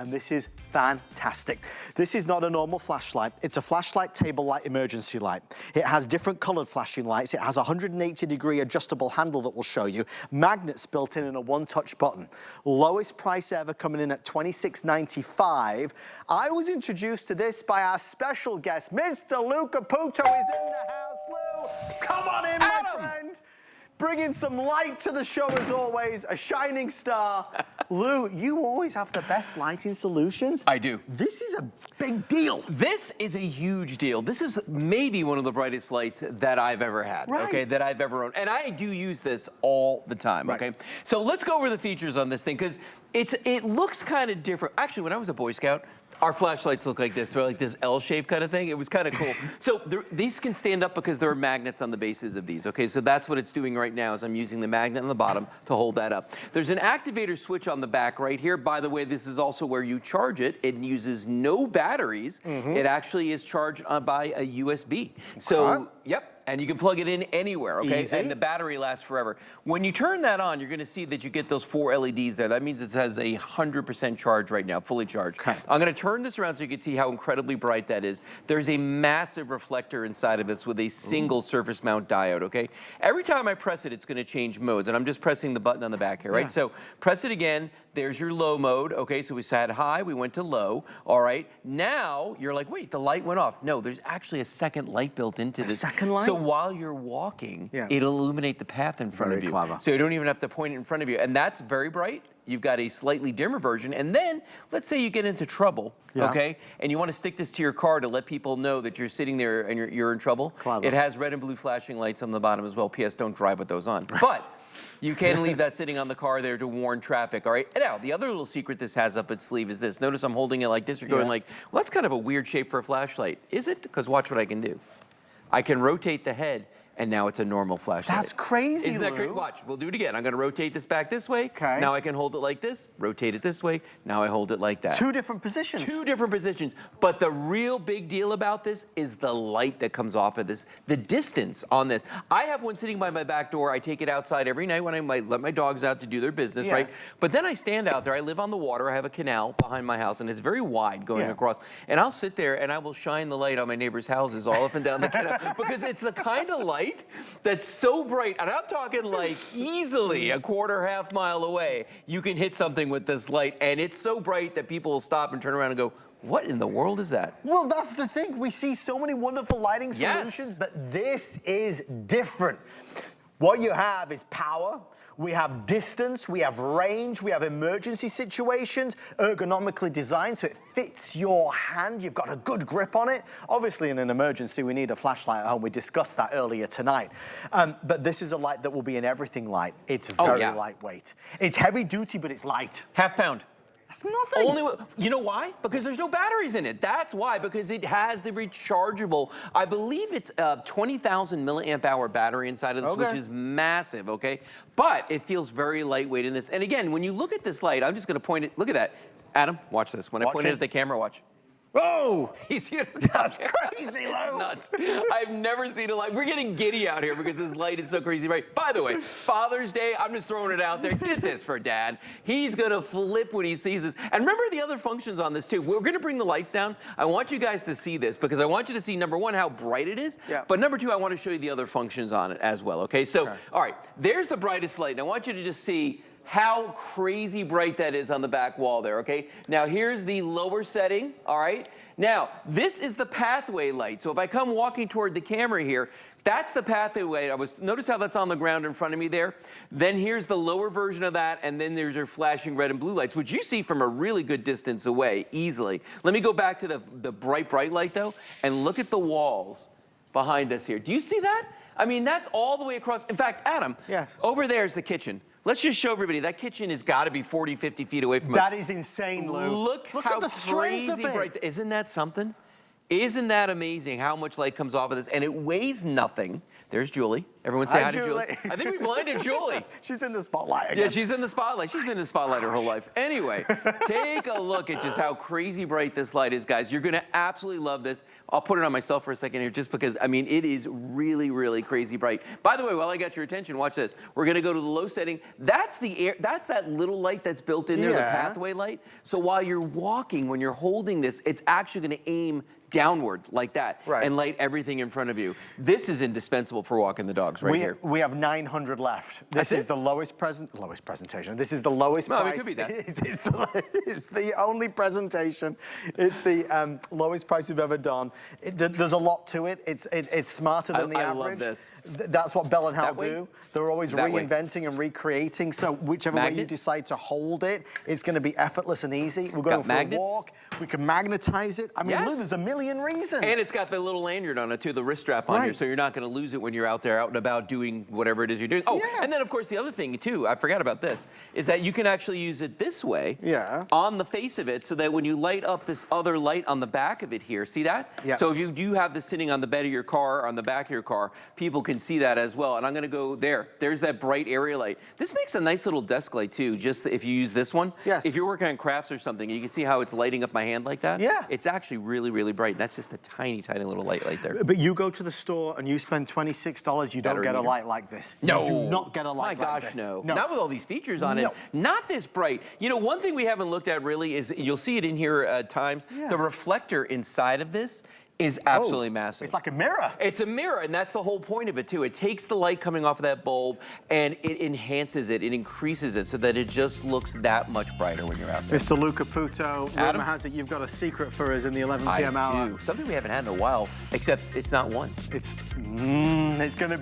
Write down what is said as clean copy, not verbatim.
and this is fantastic. This is not a normal flashlight. It's a flashlight table light emergency light. It has different colored flashing lights. It has a 180-degree adjustable handle that we'll show you. Magnets built in and a one-touch button. Lowest price ever, coming in at $26.95. I was introduced to this by our special guest, Mr. Lou Caputo is in the house. Lou, come on in, my friend. Bringing some light to the show as always, a shining star. Lou, you always have the best lighting solutions. I do. This is a big deal. This is a huge deal. This is maybe one of the brightest lights that I've ever had, okay, that I've ever owned. And I do use this all the time, okay? So let's go over the features on this thing, because it looks kind of different. Actually, when I was a Boy Scout, our flashlights look like this. They're like this L-shaped kind of thing. It was kind of cool. So these can stand up because there are magnets on the bases of these, okay? So that's what it's doing right now is I'm using the magnet on the bottom to hold that up. There's an activator switch on the back right here. By the way, this is also where you charge it. It uses no batteries. It actually is charged by a USB. So, yep. And you can plug it in anywhere, okay? Easy. And the battery lasts forever. When you turn that on, you're gonna see that you get those 4 LEDs there. That means it has a 100% charge right now, fully charged. I'm gonna turn this around so you can see how incredibly bright that is. There's a massive reflector inside of it with a single surface mount diode, okay? Every time I press it, it's gonna change modes, and I'm just pressing the button on the back here, right? So press it again, there's your low mode, okay? So we had high, we went to low, all right? Now, you're like, wait, the light went off. No, there's actually a second light built into this. A second light? So while you're walking, it'll illuminate the path in front of you. Clever. So you don't even have to point it in front of you. And that's very bright. You've got a slightly dimmer version. And then, let's say you get into trouble, okay? And you want to stick this to your car to let people know that you're sitting there and you're in trouble. Clever. It has red and blue flashing lights on the bottom as well. P.S. Don't drive with those on. But you can leave that sitting on the car there to warn traffic, all right? Now, the other little secret this has up its sleeve is this. Notice I'm holding it like this. You're going like, well, that's kind of a weird shape for a flashlight. Is it? Because watch what I can do. I can rotate the head, and now it's a normal flashlight. That's crazy, Isn't that great? Watch, we'll do it again. I'm gonna rotate this back this way. Now I can hold it like this, rotate it this way. Now I hold it like that. 2 different positions. 2 different positions. But the real big deal about this is the light that comes off of this, the distance on this. I have one sitting by my back door. I take it outside every night when I might let my dogs out to do their business, right? But then I stand out there. I live on the water. I have a canal behind my house, and it's very wide going across. And I'll sit there, and I will shine the light on my neighbors' houses all up and down the canal because it's the kind of light that's so bright, and I'm talking like easily a quarter, half mile away, you can hit something with this light, and it's so bright that people will stop and turn around and go, what in the world is that? Well, that's the thing. We see so many wonderful lighting solutions, but this is different. What you have is power. We have distance, we have range, we have emergency situations, ergonomically designed so it fits your hand. You've got a good grip on it. Obviously, in an emergency, we need a flashlight at home. We discussed that earlier tonight. But this is a light that will be in everything light. It's very lightweight. It's heavy duty, but it's light. Half pound. That's nothing. You know why? Because there's no batteries in it. That's why, because it has the rechargeable, I believe it's a 20,000 milliamp hour battery inside of this, which is massive, okay? But it feels very lightweight in this. And again, when you look at this light, I'm just gonna point it, look at that. Adam, watch this. When I point it at the camera, watch. Oh! That's crazy, Lou. Nuts. I've never seen a light. We're getting giddy out here because this light is so crazy bright. By the way, Father's Day, I'm just throwing it out there. Get this for Dad. He's gonna flip when he sees this. And remember the other functions on this too. We're gonna bring the lights down. I want you guys to see this because I want you to see, number 1, how bright it is. But number 2, I want to show you the other functions on it as well, okay? So, all right, there's the brightest light. And I want you to just see how crazy bright that is on the back wall there, okay? Now here's the lower setting, all right? Now, this is the pathway light. So if I come walking toward the camera here, that's the pathway. Notice how that's on the ground in front of me there? Then here's the lower version of that, and then there's your flashing red and blue lights, which you see from a really good distance away, easily. Let me go back to the bright light though, and look at the walls behind us here. Do you see that? I mean, that's all the way across. In fact, Adam, over there is the kitchen. Let's just show everybody, that kitchen has got to be 40, 50 feet away from us. That is insane, Lou. Look how at the strength crazy of it. bright. Isn't that something? Isn't that amazing how much light comes off of this? And it weighs nothing. There's Julie. Everyone say hi to Julie. I think we blinded Julie. She's in the spotlight again. Yeah, she's in the spotlight. She's been in the spotlight her whole life. Anyway, take a look at just how crazy bright this light is, guys. You're gonna absolutely love this. I'll put it on myself for a second here just because, I mean, it is really, really crazy bright. By the way, while I got your attention, watch this. We're gonna go to the low setting. That's that little light that's built in there, the pathway light. So while you're walking, when you're holding this, it's actually gonna aim downward like that and light everything in front of you. This is indispensable for walking the dogs here. We have 900 left. This is the lowest presentation. This is the lowest price. It could be that. It's the only presentation. It's the lowest price we've ever done. There's a lot to it. It's smarter than the average. I love this. That's what Bell and Howell do. They're always reinventing and recreating. So whichever way you decide to hold it, it's going to be effortless and easy. We're going for a walk. We can magnetize it. I mean, look, there's a million reasons. And it's got the little lanyard on it too, the wrist strap on here, so you're not going to lose it when you're out there, out and about doing whatever it is you're doing. Oh, and then of course the other thing too, I forgot about this, is that you can actually use it this way on the face of it, so that when you light up this other light on the back of it here, see that? So if you do have this sitting on the bed of your car, on the back of your car, people can see that as well. And I'm going to go there. There's that bright area light. This makes a nice little desk light too, just if you use this one. If you're working on crafts or something, you can see how it's lighting up my hand like that. It's actually really, really bright. And that's just a tiny, tiny little light right there. But you go to the store and you spend $26, you don't get a light like this. No. You do not get a light like this. No. Not with all these features on it. Not this bright. You know, one thing we haven't looked at really is, you'll see it in here at times, the reflector inside of this is absolutely massive. It's like a mirror. It's a mirror, and that's the whole point of it too. It takes the light coming off of that bulb and it enhances it, it increases it so that it just looks that much brighter when you're out there. Mr. Luca Puto, rumor has it you've got a secret for us in the 11 p.m. hour. I do. Something we haven't had in a while, except it's not one. It's gonna be